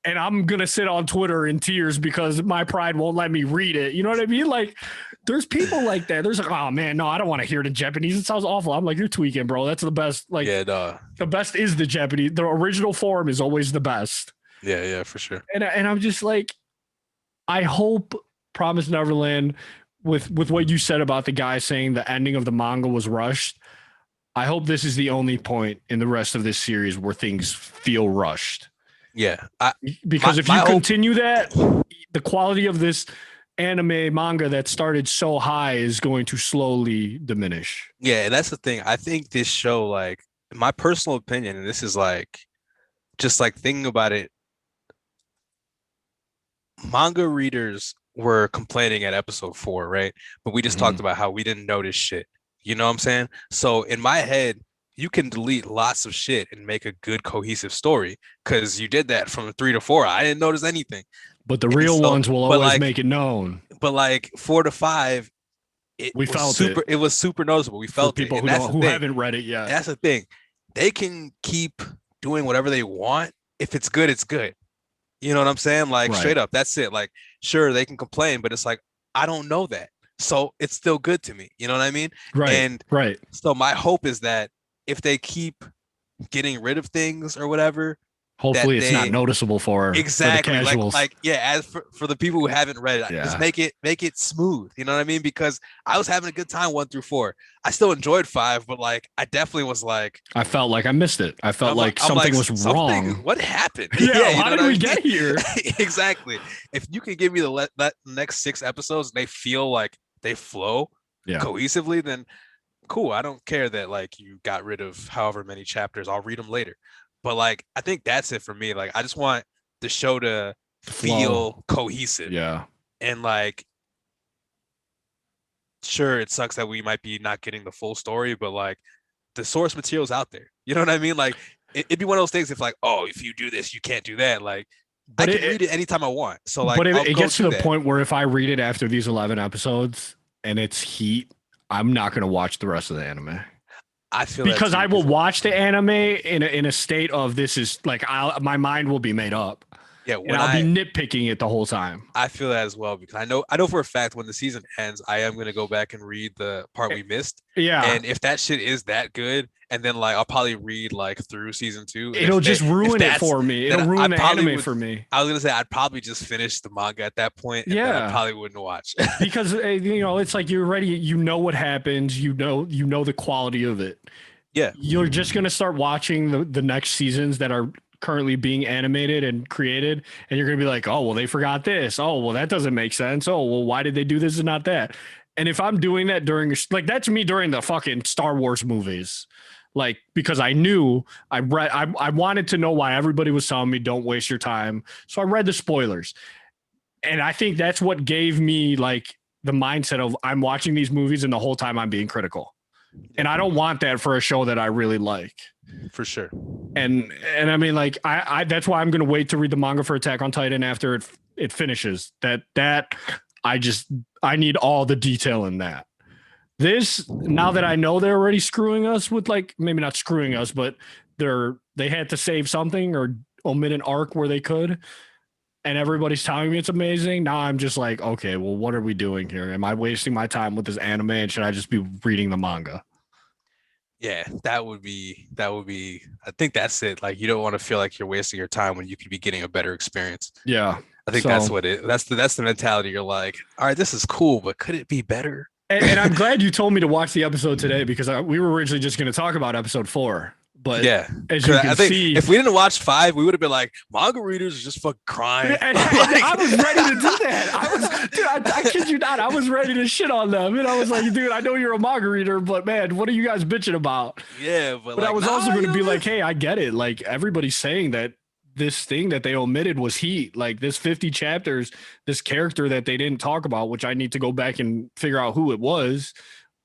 and I'm gonna sit on Twitter in tears because my pride won't let me read it. You know what I mean? Like, there's people like that. There's like, oh man, no, I don't want to hear the Japanese. It sounds awful. I'm like, you're tweaking, bro. That's the best. Like, yeah, no. The best is the Japanese. The original form is always the best. Yeah, for sure. And I'm just like, I hope Promise Neverland, with what you said about the guy saying the ending of the manga was rushed, I hope this is the only point in the rest of this series where things feel rushed. Yeah. Because if you continue that, the quality of this anime manga that started so high is going to slowly diminish. Yeah, and that's the thing. I think this show, like, in my personal opinion, and this is like, just like thinking about it, manga readers were complaining at episode 4, right? But we just talked about how we didn't notice shit. You know what I'm saying? So in my head, you can delete lots of shit and make a good cohesive story because you did that from 3 to 4. I didn't notice anything. But the real ones will always make it known. But like 4 to 5, it was super noticeable. We felt people it. who haven't read it yet. That's the thing. They can keep doing whatever they want. If it's good, it's good. You know what I'm saying? Like, straight up, that's it. Like, sure, they can complain, but it's like, I don't know that. So it's still good to me. You know what I mean? Right. And so my hope is that if they keep getting rid of things or whatever, hopefully it's not noticeable for the casuals. Like as for the people who haven't read it, Yeah. just make it smooth. You know what I mean? Because I was having a good time 1 through 4. I still enjoyed 5, but like I definitely was like, I felt like I missed it. I felt like something was wrong. What happened? Yeah, how did we get here? Exactly. If you can give me that next 6 episodes and they feel like they flow cohesively, then cool. I don't care that like you got rid of however many chapters. I'll read them later. But like, I think that's it for me. Like, I just want the show to feel cohesive. Yeah. And like, sure, it sucks that we might be not getting the full story, but like, the source material's out there. You know what I mean? Like, it'd be one of those things if like, oh, if you do this, you can't do that. Like, but I can read it anytime I want. So like, but it gets to the point where if I read it after these 11 episodes and it's heat, I'm not going to watch the rest of the anime. I feel that because too, I will watch the anime in a state of this is like my mind will be made up yeah, and when I'll be nitpicking it the whole time. I feel that as well because I know for a fact when the season ends, I am gonna go back and read the part we missed. Yeah. And if that shit is that good, and then like I'll probably read like through season 2. And It'll just ruin it for me. It'll ruin the anime would, for me. I was gonna say I'd probably just finish the manga at that point, and then I probably wouldn't watch. Because you know, it's like you're ready, you know what happens, you know the quality of it. Yeah. You're just gonna start watching the next seasons that are currently being animated and created, and you're gonna be like, oh well, they forgot this. Oh well, that doesn't make sense. Oh well, why did they do this and not that? And if I'm doing that during like that's me during the fucking Star Wars movies, like because I knew I wanted to know why everybody was telling me don't waste your time, so I read the spoilers, and I think that's what gave me like the mindset of I'm watching these movies and the whole time I'm being critical, and I don't want that for a show that I really like. For sure. And I mean, like, I that's why I'm gonna wait to read the manga for Attack on Titan after it finishes. That I need all the detail in that. This now that I know they're already screwing us with like maybe not screwing us, but they had to save something or omit an arc where they could, and everybody's telling me it's amazing. Now I'm just like, okay, well, what are we doing here? Am I wasting my time with this anime, and should I just be reading the manga? Yeah, that would be I think that's it. Like you don't want to feel like you're wasting your time when you could be getting a better experience. Yeah. I think that's what that's the mentality. You're like, all right, this is cool, but could it be better? And I'm glad you told me to watch the episode today because we were originally just going to talk about episode 4. But yeah, as you can see, if we didn't watch 5, we would have been like, manga readers are just fucking crying. And I was ready to do that. I kid you not. I was ready to shit on them. And I was like, dude, I know you're a manga reader, but man, what are you guys bitching about? Yeah, but I was also going to be like, hey, I get it. Like everybody's saying that this thing that they omitted was heat. Like this 50 chapters, this character that they didn't talk about, which I need to go back and figure out who it was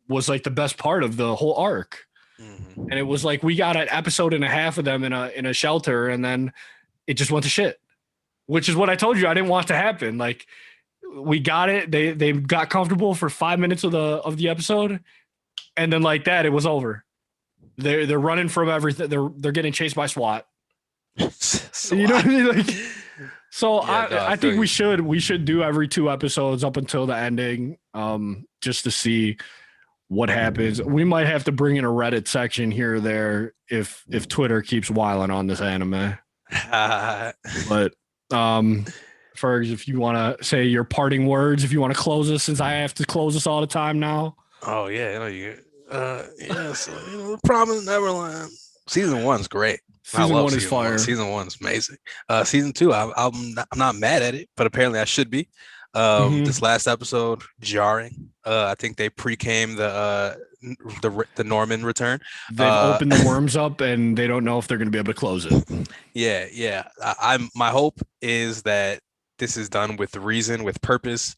like the best part of the whole arc. Mm-hmm. And it was like we got an episode and a half of them in a shelter, and then it just went to shit. Which is what I told you I didn't want to happen. Like we got it, they got comfortable for 5 minutes of the episode, and then like that, it was over. They're running from everything. They're getting chased by SWAT. You know what I mean? Like, so yeah, I think we should do every 2 episodes up until the ending, just to see what happens. We might have to bring in a Reddit section here or there if Twitter keeps wiling on this anime. But Fergs, if you want to say your parting words, if you want to close us, since I have to close us all the time now. Oh yeah, so Promise Neverland. Season 1's great. Season 1 is fire. Season 1's amazing. Season 2, I'm not mad at it, but apparently I should be. This last episode, jarring. I think they pre-came the Norman return. They've opened the worms up, and they don't know if they're going to be able to close it. Yeah. My hope is that this is done with reason, with purpose.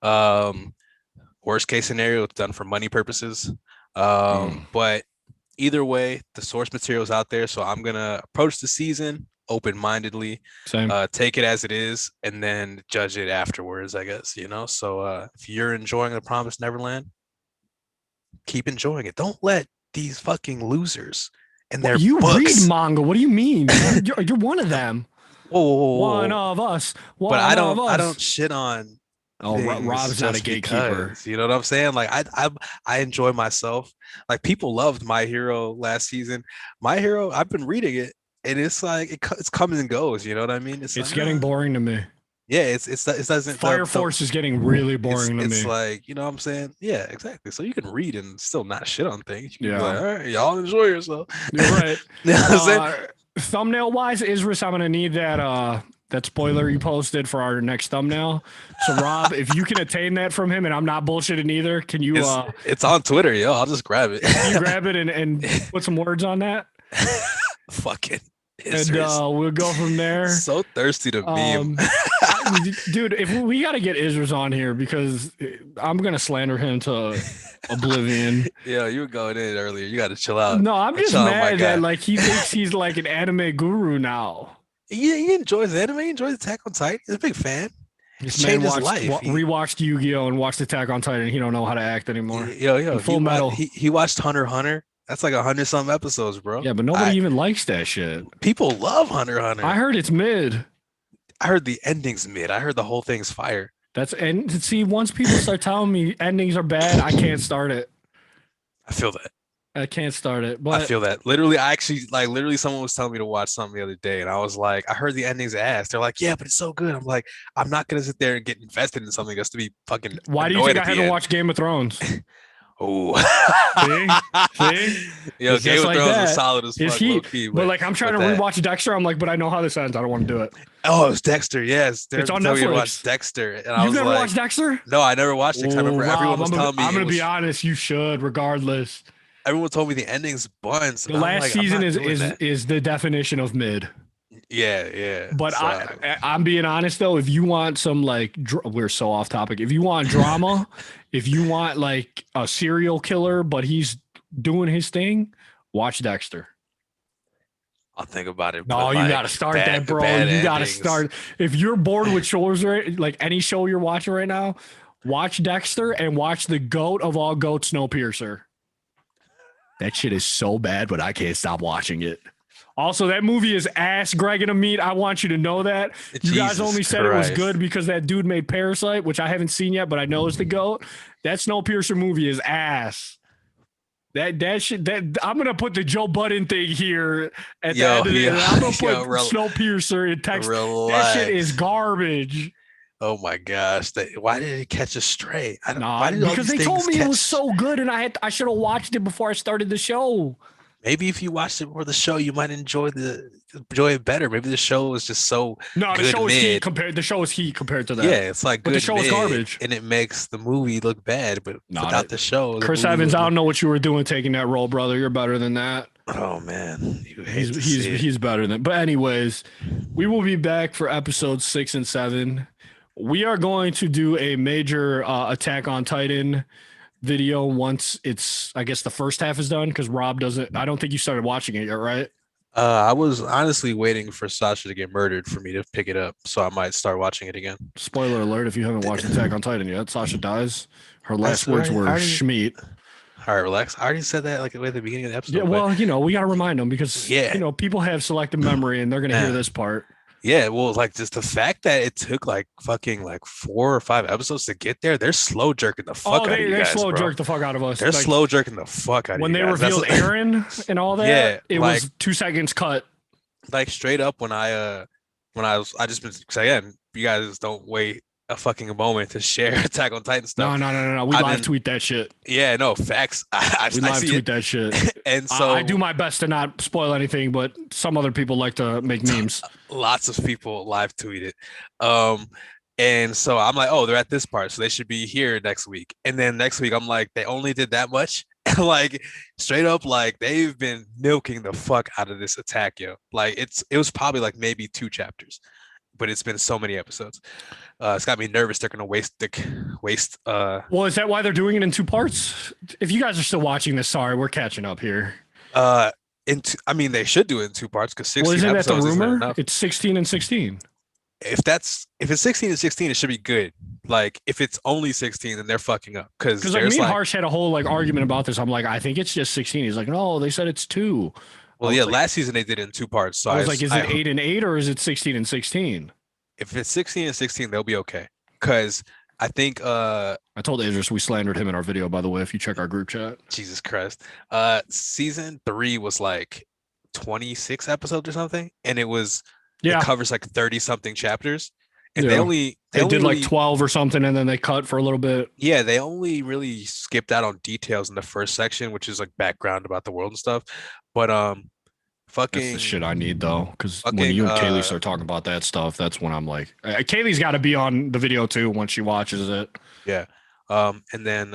Worst case scenario, it's done for money purposes. But either way, the source material is out there, so I'm gonna approach the season open-mindedly. Same. Take it as it is, and then judge it afterwards, I guess. So if you're enjoying The Promised Neverland, keep enjoying it. Don't let these fucking losers and their you books. Read manga. What do you mean? You're one of them. Whoa. One of us. But I don't shit on. Oh, Rob's not a gatekeeper. Because, you know what I'm saying? Like I enjoy myself. Like people loved My Hero last season. My Hero, I've been reading it, and it's like it comes and goes. You know what I mean? It's like, getting boring to me. Yeah, it doesn't. Fire Force is getting really boring to me. It's like, you know what I'm saying? Yeah, exactly. So you can read and still not shit on things. You can be like, all right, y'all enjoy yourself. You're right. You know what I'm saying? Thumbnail wise, Isris, I'm gonna need that spoiler you posted for our next thumbnail. So Rob, if you can attain that from him, and I'm not bullshitting either, can you it's on Twitter, yo. I'll just grab it. Can you grab it and put some words on that? Fucking and we'll go from there. So thirsty to meme. Dude, if we got to get Isris on here because I'm gonna slander him to oblivion. Yeah, you were going in earlier. You got to chill out. No, I'm just mad that like he thinks he's like an anime guru now. He enjoys anime. He enjoys Attack on Titan. He's a big fan. This man rewatched Yu-Gi-Oh and watched Attack on Titan. He don't know how to act anymore. Yo, Full Metal. He watched Hunter x Hunter. That's like 100-some episodes, bro. Yeah, but nobody even likes that shit. People love Hunter x Hunter. I heard it's mid. I heard the ending's mid. I heard the whole thing's fire. And see, once people start telling me endings are bad, I can't start it. I feel that. I can't start it. But I feel that. Literally, I actually literally someone was telling me to watch something the other day, and I was like, I heard the ending's ass. They're like, yeah, but it's so good. I'm like, I'm not gonna sit there and get invested in something just to be fucking. Why do you think I haven't watched Game of Thrones? Oh, see? Yo, It's Game just of like Thrones that. is solid as It's fuck. heat. Low-key, But like, I'm trying to that- rewatch Dexter. I'm like, but I know how this ends. I don't want to do it. Oh, it's Dexter. Yes, It's on telling me to Netflix. watch Dexter, and I You've was never like, watched Dexter? no, I never watched it. 'Cause I remember Rob, everyone was telling me. I'm gonna be honest. You should, regardless. Everyone told me the ending's buns. The last season is the definition of mid. Yeah. But So, I'm being honest though. If you want some like, we're so off topic. If you want drama, if you want like a serial killer, but he's doing his thing, watch Dexter. I'll think about it. No, but, you like, gotta start bad- that, bro. bad You gotta endings. start. If you're bored with shows, right? Like any show you're watching right now, watch Dexter and watch the goat of all goats, Snowpiercer. That shit is so bad, but I can't stop watching it. Also, that movie is ass, Greg and Amit. I want you to know that. You guys Jesus only said it was Christ. good because that dude made Parasite, which I haven't seen yet, but I know is the GOAT. That Snowpiercer movie is ass. That shit, I'm gonna put the Joe Budden thing here at the end of it. I'm gonna put Snowpiercer in text. That shit is garbage. Oh my gosh! Why did it catch us straight? Nah, because they told me it was so good, and I should have watched it before I started the show. Maybe if you watched it before the show, you might enjoy it better. Maybe the show was just so. No, the good show is mid. heat compared. The show is heat compared to that. Yeah, it's like But good the show is mid, garbage. and it makes the movie look bad. But Nah, without the show, Chris Evans, I don't know what you were doing taking that role, brother. You're better than that. Oh man, He's better than. But anyways, we will be back for episodes 6 and 7. We are going to do a major Attack on Titan video once it's, I guess, the first half is done, because Rob doesn't. I don't think you started watching it yet, right? I was honestly waiting for Sasha to get murdered for me to pick it up, so I might start watching it again. Spoiler alert: if you haven't watched Attack on Titan yet, Sasha dies. Her last words were "Schmeat." All right, relax. I already said that like at the beginning of the episode. Yeah, well, we got to remind them because people have selective memory and they're gonna hear this part. Yeah, well, like just the fact that it took like fucking like 4 or 5 episodes to get there, they're slow jerking the fuck out of you guys. They slow jerked the fuck out of us. They're slow jerking the fuck out of you guys. When they revealed Aaron and all that, it like, was 2 seconds cut. Like straight up when I just been, because again, you guys don't wait a fucking moment to share Attack on Titan stuff. No. We live tweet that shit. Yeah, no, facts. We live tweet that shit. And so I do my best to not spoil anything, but some other people like to make memes. Lots of people live tweet it. And so I'm like, oh, they're at this part, so they should be here next week. And then next week, I'm like, they only did that much. Like straight up, like they've been milking the fuck out of this attack, yo. Like it was probably like maybe 2 chapters, but it's been so many episodes. It's got me nervous. They're gonna waste. Well, is that why they're doing it in 2 parts? If you guys are still watching this, sorry, we're catching up here. I mean, they should do it in 2 parts because 16 isn't that the episodes isn't rumor? enough. It's 16 and 16. If it's 16 and 16, it should be good. Like if it's only 16, then they're fucking up. Because like me and Harsh had a whole like argument about this. I'm like, I think it's just 16. He's like, no, they said it's 2. Well, yeah, last season they did it in 2 parts. So I was like, is it 8 and 8 or is it 16 and 16? If it's 16 and 16, they'll be okay. Because I think I told Idris we slandered him in our video, by the way, if you check our group chat. Jesus Christ. Season 3 was like 26 episodes or something, and it covers like 30 something chapters. And they did really, like 12 or something, and then they cut for a little bit. Yeah, they only really skipped out on details in the first section, which is like background about the world and stuff. But fucking that's the shit I need though, because when you and Kaylee start talking about that stuff, that's when I'm like, Kaylee's got to be on the video too once she watches it. Yeah. And then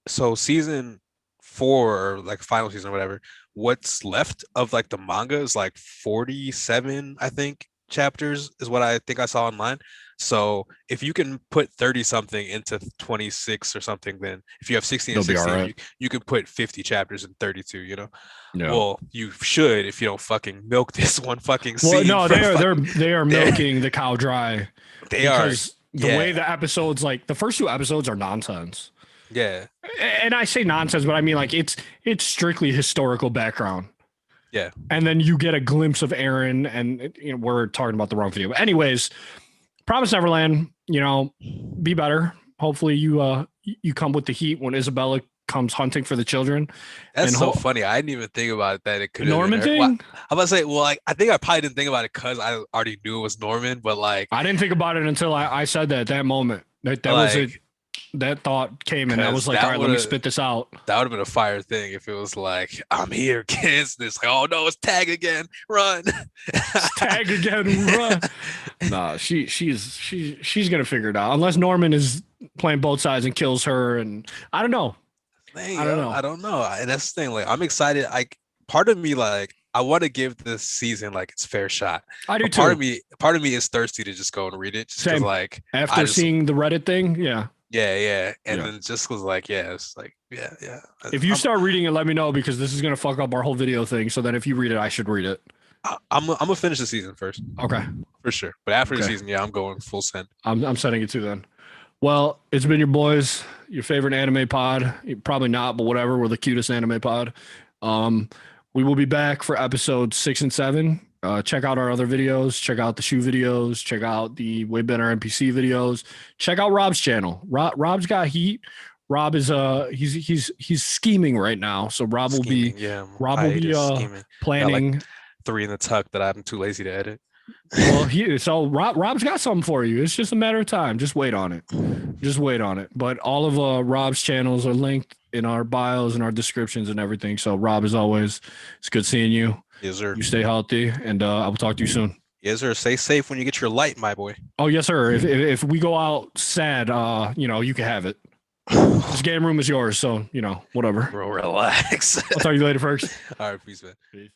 so season 4 or like final season or whatever, what's left of like the manga is like 47, I think, chapters is what I think I saw online. So if you can put 30 something into 26 or something, then if you have 16 and 16, right. you can put 50 chapters in 32, you know? Yeah. Well, you should if you don't fucking milk this one fucking scene. Well, no, they are milking the cow dry. They are. The way the episodes, like the first 2 episodes are nonsense. Yeah. And I say nonsense, but I mean like it's strictly historical background. Yeah. And then you get a glimpse of Aaron, and we're talking about the wrong video. But anyways, Promise Neverland, be better. Hopefully you come with the heat when Isabella comes hunting for the children. That's And so funny. I didn't even think about that. It The could have Norman been her. Well, thing? I'm about to say, well, like I think I probably didn't think about it because I already knew it was Norman, but like I didn't think about it until I said that moment. That was it. like That thought came and I 'cause was like, that all right, let me would've- spit this out. that would have been a fire thing if it was like, I'm here, kids. And it's like, oh no, it's tag again. Run. Tag again, run. Nah, she's gonna figure it out. Unless Norman is playing both sides and kills her, and I don't know. Dang, I don't know. I don't know. And that's the thing. Like, I'm excited. Like, part of me, like, I want to give this season like its fair shot. I do But too. part of me is thirsty to just go and read it. Just 'cause, Same. like After just- seeing the Reddit thing, yeah. yeah. And Yeah. then just was like, yeah, it's like, yeah. If you start reading it, let me know because this is gonna fuck up our whole video thing. So that if you read it, I should read it. I'm gonna finish the season first Okay. for sure. But after the Okay. season, yeah, I'm going full send. I'm sending it to then. Well, it's been your boys, your favorite anime pod. Probably not, but whatever. We're the cutest anime pod. We will be back for episodes 6 and 7. Check out our other videos. Check out the shoe videos. Check out the Way Better NPC videos. Check out Rob's channel. Rob's got heat. Rob is he's scheming right now. So Rob will be Rob will be scheming. planning. 3 in the tuck that I'm too lazy to edit. Well, so Rob's got something for you. It's just a matter of time. Just wait on it. Just wait on it. But all of Rob's channels are linked in our bios and our descriptions and everything. So Rob, as always, it's good seeing you. Yes, sir. You stay healthy, and I will talk to you soon. Yes, sir. Stay safe when you get your light, my boy. Oh yes, sir. If we go out sad, you can have it. This game room is yours. So whatever. Bro, relax. I'll talk to you later, folks. All right, peace, man. Peace.